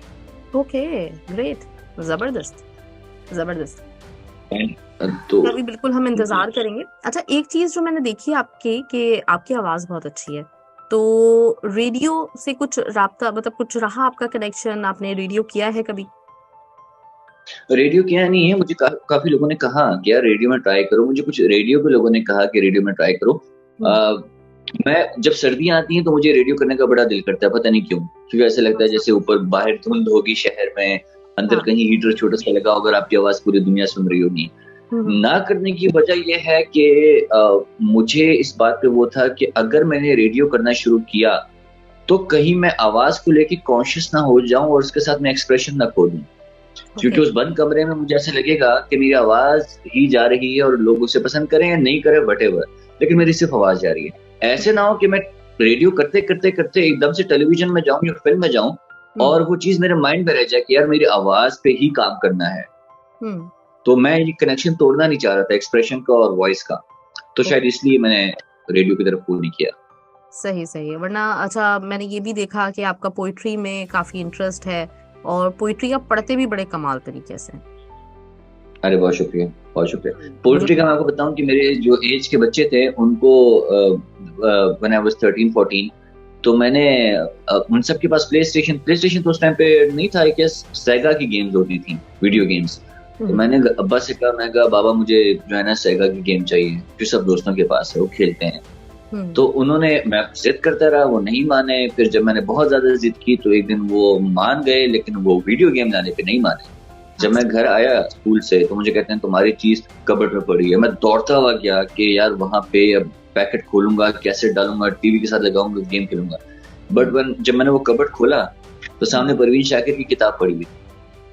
Okay, great, जबरदस्त जबरदस्त। तो अभी बिल्कुल हम इंतजार करेंगे। अच्छा, एक चीज जो मैंने देखी आपकी कि आपकी आवाज बहुत अच्छी है, तो रेडियो से कुछ राब्ता, मतलब कुछ रहा आपका कनेक्शन? आपने रेडियो किया है कभी? रेडियो किया नहीं है, मुझे काफी लोगों ने कहा कि यार रेडियो में ट्राई करो, मुझे कुछ रेडियो के लोगों ने कहा कि रेडियो में ट्राई करो। मैं जब सर्दियां आती हैं तो मुझे रेडियो करने का बड़ा दिल करता है, पता नहीं क्यों, क्योंकि ऐसा लगता है जैसे ऊपर बाहर धुंध होगी शहर में, अंदर कहीं हीटर छोटा सा लगा होगा, आपकी आवाज पूरी दुनिया सुन रही होगी। ना करने की वजह यह है कि मुझे इस बात पे वो था कि अगर मैंने रेडियो करना शुरू किया तो कहीं मैं आवाज को लेके कॉन्शियस ना हो जाऊं और उसके साथ मैं एक्सप्रेशन ना खो दूं, क्योंकि उस बंद कमरे में मुझे ऐसा लगेगा कि मेरी आवाज ही जा रही है और लोग उसे पसंद करें या नहीं करें व्हाटएवर, लेकिन मेरी सिर्फ आवाज जा रही है। ऐसे ना हो कि मैं रेडियो करते करते करते एकदम से टेलीविजन में जाऊं या फिल्म में जाऊं और वो चीज मेरे माइंड में रह जाए कि यार मेरी आवाज पे ही काम करना है। तो मैं ये कनेक्शन तोड़ना नहीं चाह रहा था एक्सप्रेशन का और वॉइस का, तो शायद इसलिए मैंने रेडियो की तरफ पुल नहीं किया। सही सही है। वरना अच्छा, मैंने ये भी देखा कि आपका पोइट्री में काफी इंटरेस्ट है और पोइट्री आप पढ़ते भी बड़े कमाल तरीके से। अरे बहुत शुक्रिया, बहुत शुक्रिया। पोइट्री का मैं आपको बताऊं कि मेरे जो एज के बच्चे थे उनको व्हेन आई वाज 13-14, तो मैंने उन सब के पास प्ले स्टेशन तो उस टाइम पे नहीं था, कि सेगा की गेम्स होती थी, वीडियो गेम्स। तो मैंने अब्बा से कहा, मैं कहा बाबा मुझे जो है ना सेगा की गेम चाहिए, जो सब दोस्तों के पास है वो खेलते हैं। तो उन्होंने, मैं जिद करता रहा, वो नहीं माने। फिर जब मैंने बहुत ज्यादा जिद की तो एक दिन वो मान गए, लेकिन वो वीडियो गेम लाने पे नहीं माने। जब मैं घर आया स्कूल से तो मुझे कहते हैं तुम्हारी चीज कबर्ड में पड़ी है। मैं दौड़ता हुआ गया कि यार वहां पे अब पैकेट खोलूंगा, कैसेट डालूंगा, टीवी के साथ लगाऊंगा, गेम खेलूंगा। बट जब मैंने वो कबर्ड खोला तो सामने परवीन शाकिर की किताब पड़ी हुई।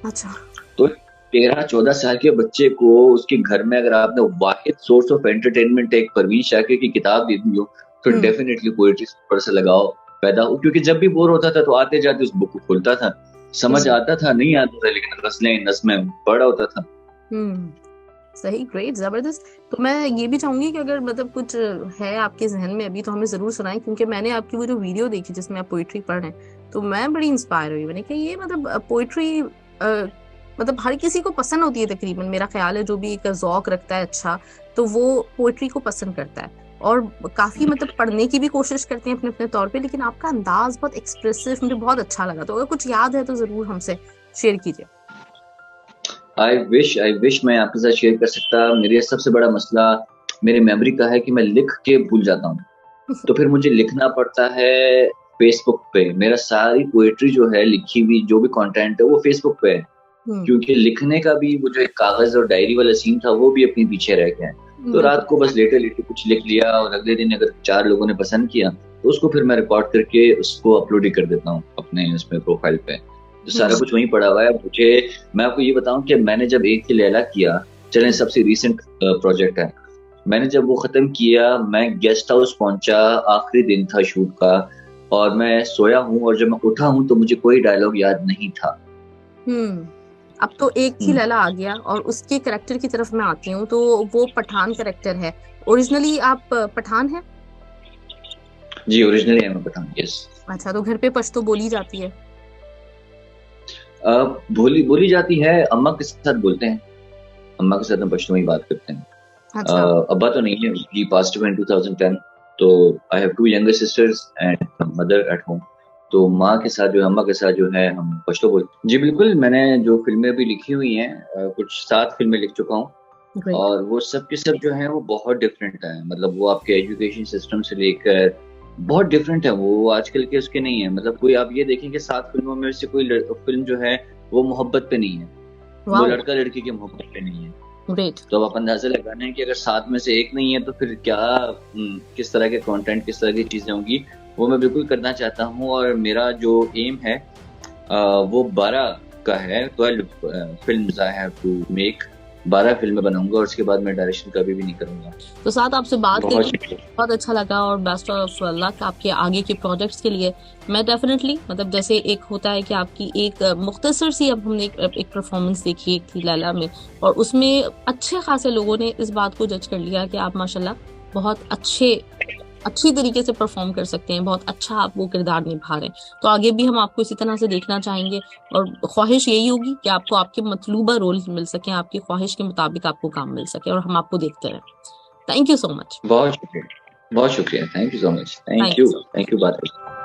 अच्छा। तो 13-14 साल के बच्चे को उसके घर में अगर आपने वाहिद सोर्स ऑफ एंटरटेनमेंट एक परवीन शाकिर की किताब दे दी हो तो डेफिनेटली पोएट्री पर से लगाओ पैदा हो। क्योंकि जब भी बोर होता था तो आते जाते उस बुक को खोलता था, समझ आता था नहीं आता था, लेकिन गज़लें नज़्में पढ़ा होता था। सही, ग्रेट, जबरदस्त। तो मैं ये भी चाहूंगी कि अगर मतलब कुछ है आपके जहन में अभी तो हमें जरूर सुनाएं, क्योंकि मैंने आपकी वो जो वीडियो देखी जिसमें आप पोइट्री पढ़ रहे हैं तो मैं बड़ी इंस्पायर हुई। मैंने कहा ये मतलब पोइट्री मतलब हर किसी को पसंद होती है तकरीबन, मेरा ख्याल है जो भी एक ज़ौक रखता है अच्छा तो वो पोइट्री को पसंद करता है और काफी मतलब पढ़ने की भी कोशिश करते हैं अपने अपने तौर पे। लेकिन आपका अंदाज बहुत एक्सप्रेसिव, मुझे बहुत अच्छा लगा। तो अगर कुछ याद है तो जरूर हमसे शेयर कीजिए। आई विश मैं आपके साथ शेयर कर सकता। मेरे सबसे बड़ा मसला मेरी मेमोरी का है कि मैं लिख के भूल जाता हूँ तो फिर मुझे लिखना पड़ता है फेसबुक पे। मेरा सारी पोएट्री जो है लिखी हुई, जो भी कंटेंट है वो फेसबुक पे है, क्योंकि लिखने का भी वो जो एक कागज और डायरी वाला सीन था वो भी अपने पीछे रह गया है। तो रात को बस लेटे लेटे कुछ लिख लिया और अगले दिन अगर 4 लोगों ने पसंद किया तो उसको फिर मैं रिकॉर्ड करके उसको अपलोड ही कर देता हूँ अपने उसमें प्रोफाइल पे। तो सारा कुछ वहीं पड़ा हुआ है मुझे। मैं आपको ये बताऊं कि मैंने जब एक ही लैला किया, चलें सबसे रिसेंट प्रोजेक्ट है, मैंने जब वो खत्म किया मैं गेस्ट हाउस पहुंचा, आखिरी दिन था शूट का और मैं सोया हूँ और जब मैं उठा हूँ तो मुझे कोई डायलॉग याद नहीं था। अब तो एक ही लैला आ गया और उसके कैरेक्टर की तरफ मैं आती हूँ तो वो पठान कैरेक्टर है। ओरिजिनली आप पठान हैं? जी ओरिजिनली मैं पठान, यस। अच्छा, तो घर पे पश्तो बोली जाती है? बोली जाती है, अम्मा के साथ बोलते हैं, अम्मा के साथ हम पश्तो में ही बात करते हैं। अच्छा। अब्बा तो नहीं है, ही पास्ड अवे इन 2010। तो I have 2 younger sisters and mother at home. तो माँ के साथ जो, अम्मा के साथ जो है हम पश्तो बोलते। जी बिल्कुल, मैंने जो फिल्में भी लिखी हुई हैं कुछ 7 फिल्में लिख चुका हूँ और वो सब के सब जो है वो बहुत डिफरेंट है। मतलब वो आपके एजुकेशन सिस्टम से लेकर बहुत डिफरेंट है, वो आजकल के उसके नहीं है। मतलब कोई आप ये देखें कि 7 फिल्मों में से कोई फिल्म जो है वो मोहब्बत पे नहीं है, वो लड़का लड़की की मोहब्बत पे नहीं है। तो अब आप अंदाजा लगाने हैं कि अगर 7 में से एक नहीं है तो फिर क्या, किस तरह के कंटेंट, किस तरह की चीजें होंगी, वो मैं बिल्कुल करना चाहता हूँ। और मेरा जो एम है वो 12 का है, 12 films I have to make 12 फिल्में बनाऊंगा और उसके बाद मैं डायरेक्शन कभी भी नहीं करूंगा। तो साथ आपसे बात बहुत करके शुक्रिया। बहुत अच्छा लगा और बेस्ट ऑफ लक आपके आगे के प्रोजेक्ट्स के लिए। मैं डेफिनेटली मतलब जैसे एक होता है कि आपकी एक मुख्तसर सी अब हमने एक परफॉर्मेंस देखी एक थी लैला में, और उसमें अच्छे खासे लोगों ने इस बात को जज कर लिया कि आप माशाल्लाह बहुत अच्छी तरीके से परफॉर्म कर सकते हैं, बहुत अच्छा आप वो किरदार निभा रहे हैं। तो आगे भी हम आपको इसी तरह से देखना चाहेंगे और ख्वाहिश यही होगी कि आपको आपके मतलूबा रोल मिल सके, आपकी ख्वाहिश के मुताबिक आपको काम मिल सके और हम आपको देखते रहें। Thank you so much. बहुत शुक्रिया। बहुत शुक्रिया। Thank you so much. Thank you. Thank you बात।